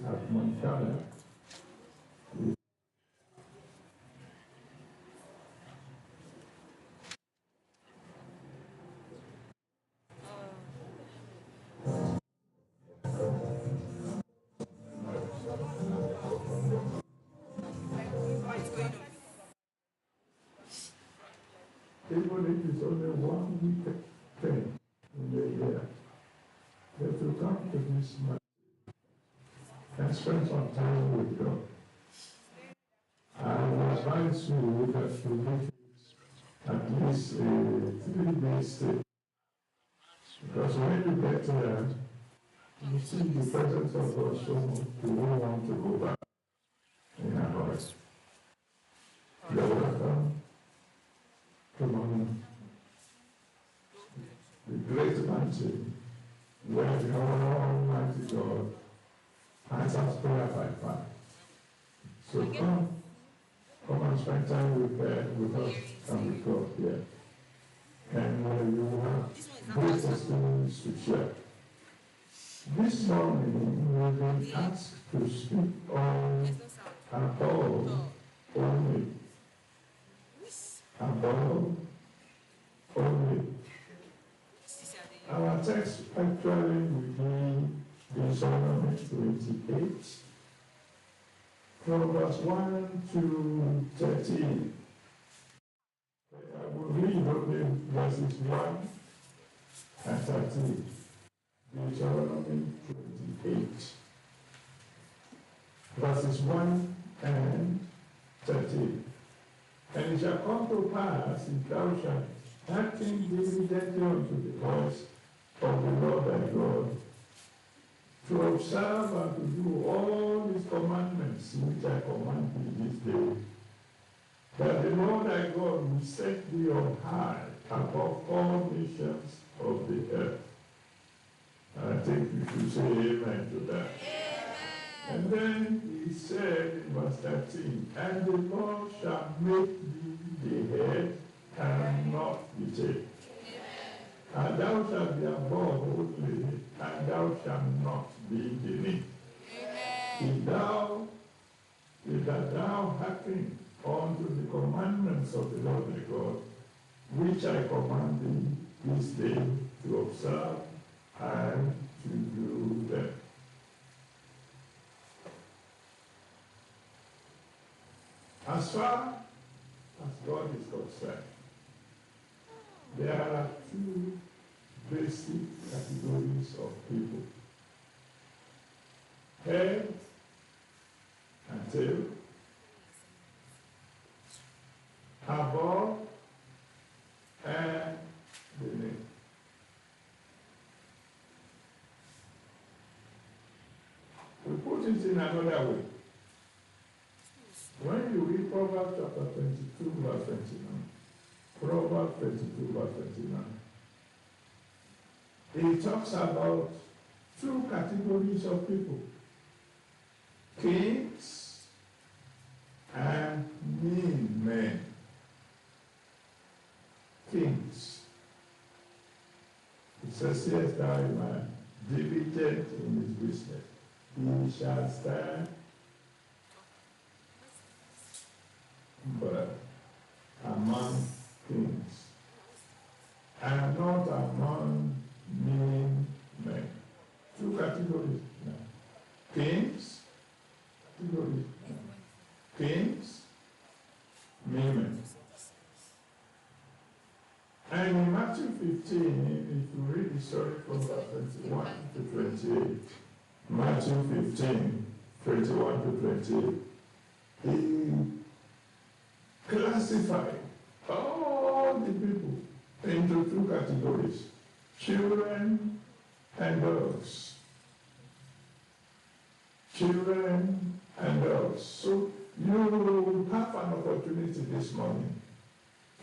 at Montana. Even if it's only 1 week thing in the year, that you come to this man and spend some time with God. I would advise you that you make at least a 3-day stay. Because when you get there, you see the presence of God so much, you won't want to go back in a hurry. You're welcome to the great mountain where the Almighty God answers prayer by fire. So come and spend time with us and with God here. And you will have great testimonies to share. This morning we've been asked to speak on above only. Above only. Our text actually will be Deuteronomy 28, from verse 1 to 13. I will read only verses 1 and 13. Deuteronomy 28, verses 1 and 13. And it shall come to pass, if thou shalt hearken diligently unto the voice of the Lord thy God, to observe and to do all his commandments which I command thee this day, that the Lord thy God will set thee on high above all nations of the earth. I think you should say amen to that. Amen. And then he said in verse 13, and the Lord shall make thee the head and not the tail. And thou shalt be above only, and thou shalt not be beneath. If that thou hearken unto the commandments of the Lord thy God, which I command thee this day to observe and to do them. As far as God is concerned, there are 2 basic categories of people: head and tail, above and beneath. We put it in another way. When you read Proverbs chapter 22, verse 29, Proverbs 22, verse 29, it talks about 2 categories of people: kings and mean men. Kings. It says, yes, thou art man, diligent in his business, he shall stand, but among kings, and not among mean men. 2 categories now. Kings, categories now. Kings, mean men. And in Matthew 15, if you read the story from verse 21 to 28, Matthew 15, 21 to 28, he classified all the people into 2 categories: children and dogs. Children and dogs. So you have an opportunity this morning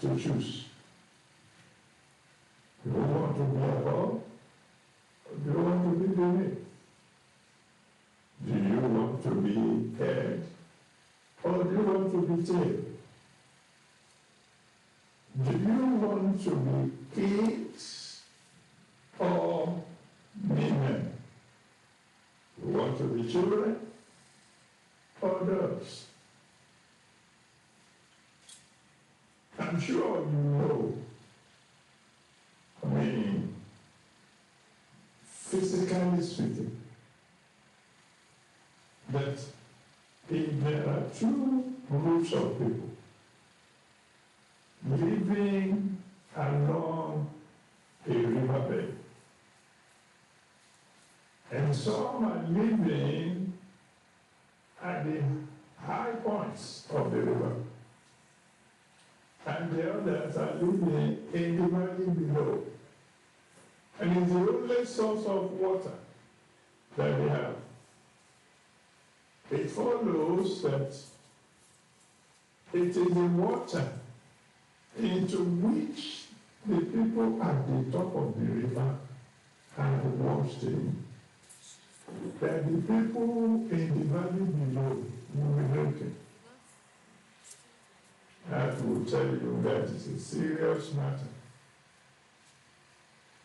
to choose. Do you want to be above? Or do you want to be beneath? Do you want to be head? Or do you want to be tail? Do you want to be kings or men? You want to the children or adults? I'm sure you know, I mean, physically speaking, that if there are two groups of people living along a riverbed, and some are living at the high points of the river, and the others are living in the valley below. And it's the only source of water that they have. It follows that it is the water into which the people at the top of the river are washed in, that the people in the valley below will be drinking. That will tell you that it's a serious matter.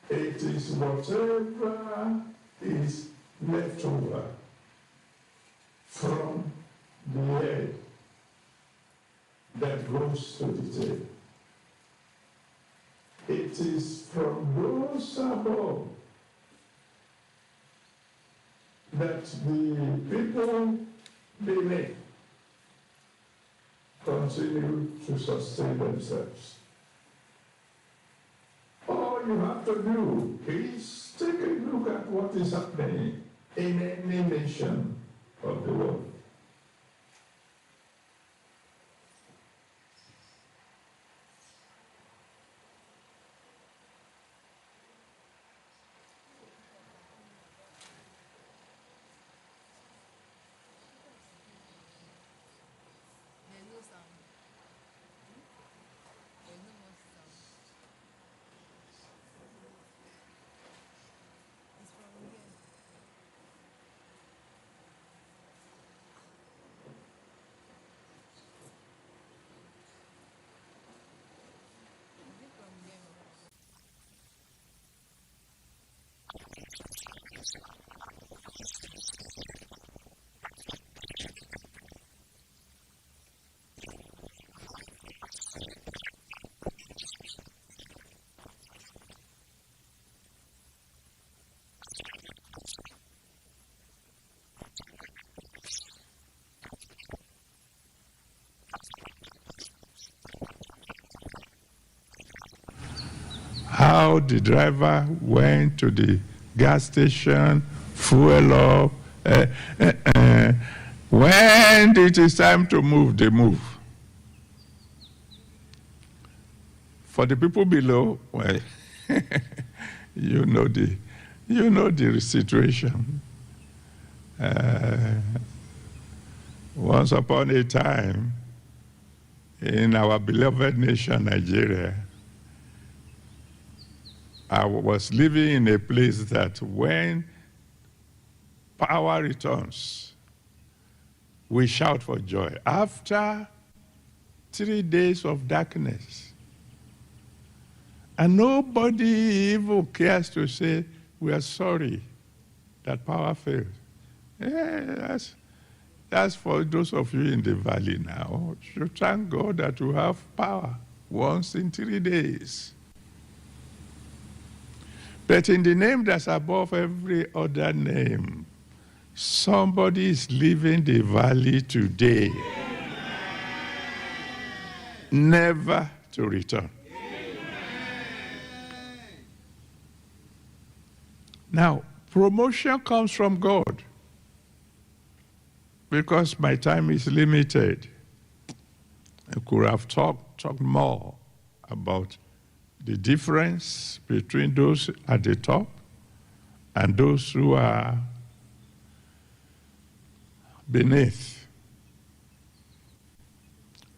It is whatever is left over from the head that goes to the tail. It is from those above that the people beneath continue to sustain themselves. All you have to do is take a look at what is happening in any nation of the world. How the driver went to the gas station, fuel up. When it is time to move, they move. For the people below, well, you know the situation. Once upon a time, in our beloved nation, Nigeria, I was living in a place that when power returns, we shout for joy. After 3 days of darkness, and nobody even cares to say, we are sorry that power failed. Yeah, that's for those of you in the valley now. You thank God that you have power once in 3 days. But in the name that's above every other name, somebody is leaving the valley today, never to return. Now, promotion comes from God. Because my time is limited, I could have talked more about the difference between those at the top and those who are beneath.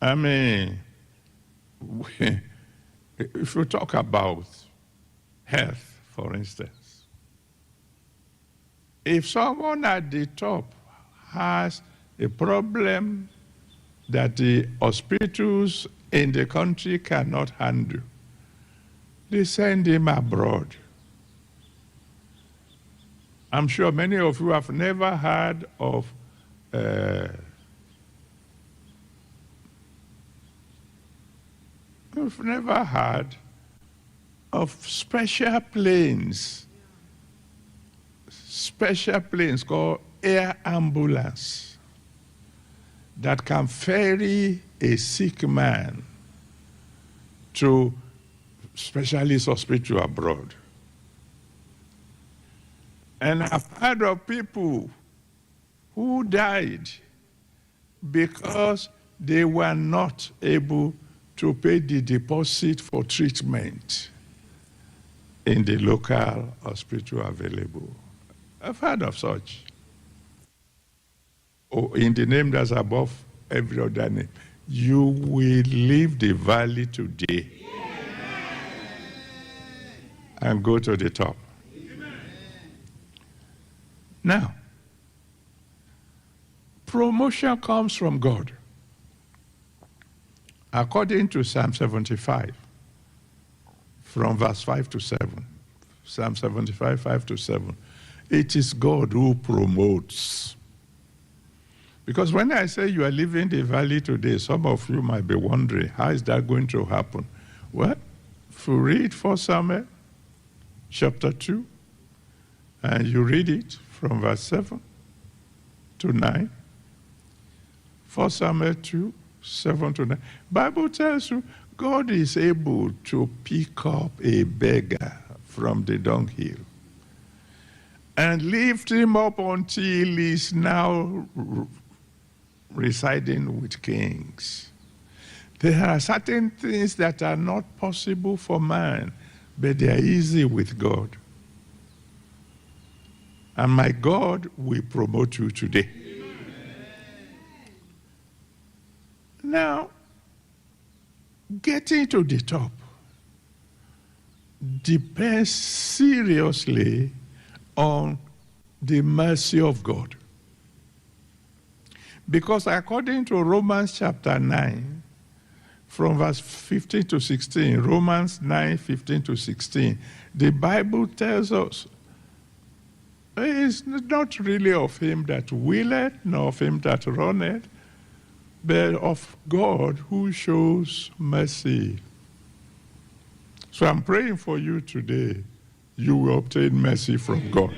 I mean, if we talk about health, for instance, if someone at the top has a problem that the hospitals in the country cannot handle, they send him abroad. I'm sure many of you have never heard of you've never heard of special planes called air ambulance that can ferry a sick man to specialist hospital abroad. And I've heard of people who died because they were not able to pay the deposit for treatment in the local hospital available. I've heard of such. Or in the name that's above every other name. You will leave the valley today and go to the top. Now, promotion comes from God. According to Psalm 75, from verse 5 to 7, Psalm 75, 5 to 7, it is God who promotes. Because when I say you are leaving the valley today, some of you might be wondering, how is that going to happen? Well, if you read 1 Samuel chapter 2, and you read it from verse 7 to 9, 1 Samuel 2, 7 to 9, Bible tells you God is able to pick up a beggar from the dunghill and lift him up until he's now residing with kings. There are certain things that are not possible for man, but they are easy with God. And my God will promote you today. Now, getting to the top depends seriously on the mercy of God. Because according to Romans chapter 9, from verse 15 to 16, Romans 9, 15 to 16, the Bible tells us it's not really of him that willeth, nor of him that runneth, but of God who shows mercy. So I'm praying for you today. You will obtain mercy from God.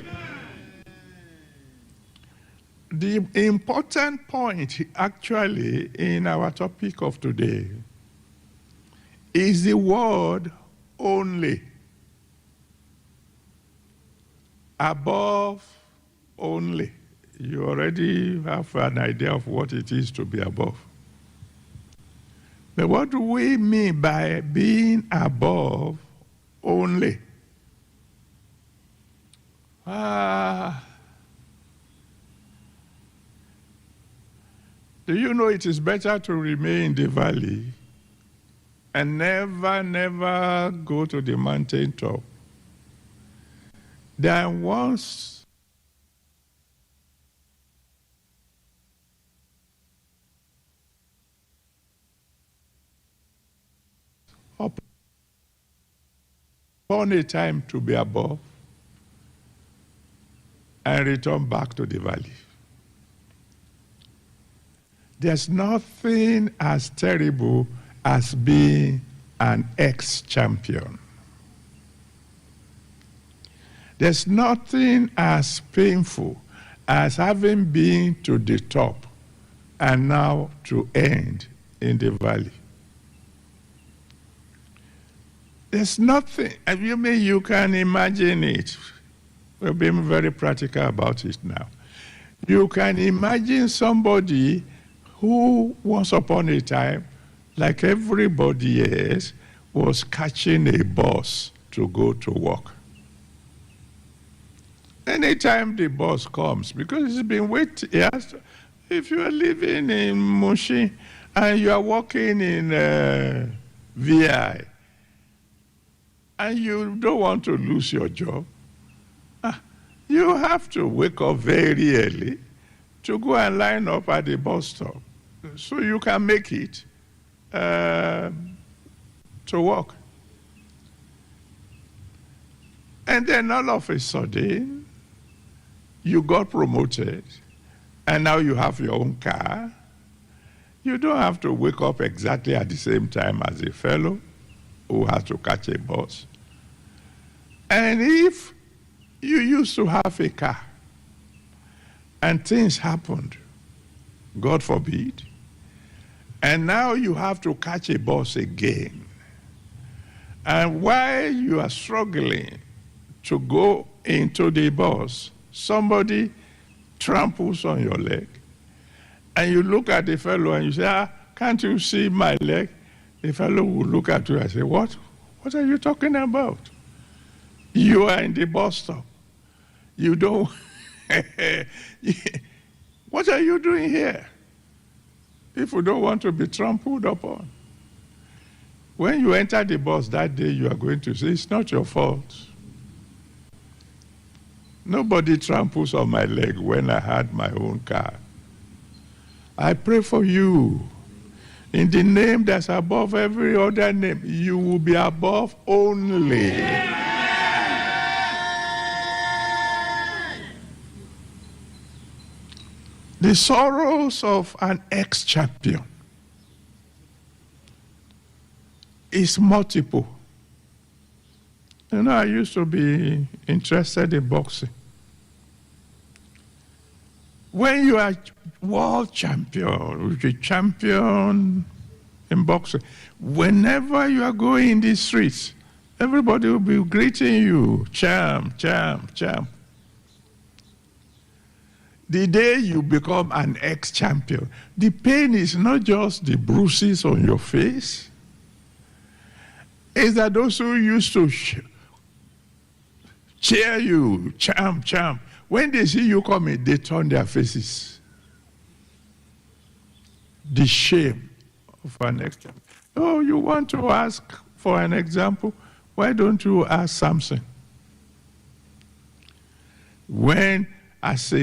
The important point actually in our topic of today is the word only. Above only. You already have an idea of what it is to be above. But what do we mean by being above only? Do you know it is better to remain in the valley and never go to the mountaintop than once upon a time to be above and return back to the valley? There's nothing as terrible as being an ex-champion. There's nothing as painful as having been to the top and now to end in the valley. There's nothing, you can imagine it. We're being very practical about it now. You can imagine somebody who once upon a time, like everybody else, was catching a bus to go to work. Anytime the bus comes, because it's been waiting, if you are living in Mushin and you are working in VI, and you don't want to lose your job, you have to wake up very early to go and line up at the bus stop so you can make it to work. And then all of a sudden, you got promoted, and now you have your own car. You don't have to wake up exactly at the same time as a fellow who has to catch a bus. And if you used to have a car and things happened, God forbid, and now you have to catch a bus again, and while you are struggling to go into the bus, somebody tramples on your leg, and you look at the fellow and you say, can't you see my leg? The fellow will look at you and say, what? What are you talking about? You are in the bus stop. You don't, what are you doing here? If you don't want to be trampled upon. When you enter the bus that day, you are going to say, it's not your fault. Nobody tramples on my leg when I had my own car. I pray for you. In the name that's above every other name, you will be above only. The sorrows of an ex-champion is multiple. You know, I used to be interested in boxing. When you are world champion, you're champion in boxing, whenever you are going in the streets, everybody will be greeting you, champ, champ, champ. The day you become an ex-champion, the pain is not just the bruises on your face. It's that those who used to cheer you, champ, champ, when they see you coming, they turn their faces. The shame of an ex-champion. Oh, you want to ask for an example? Why don't you ask Samson? When, as a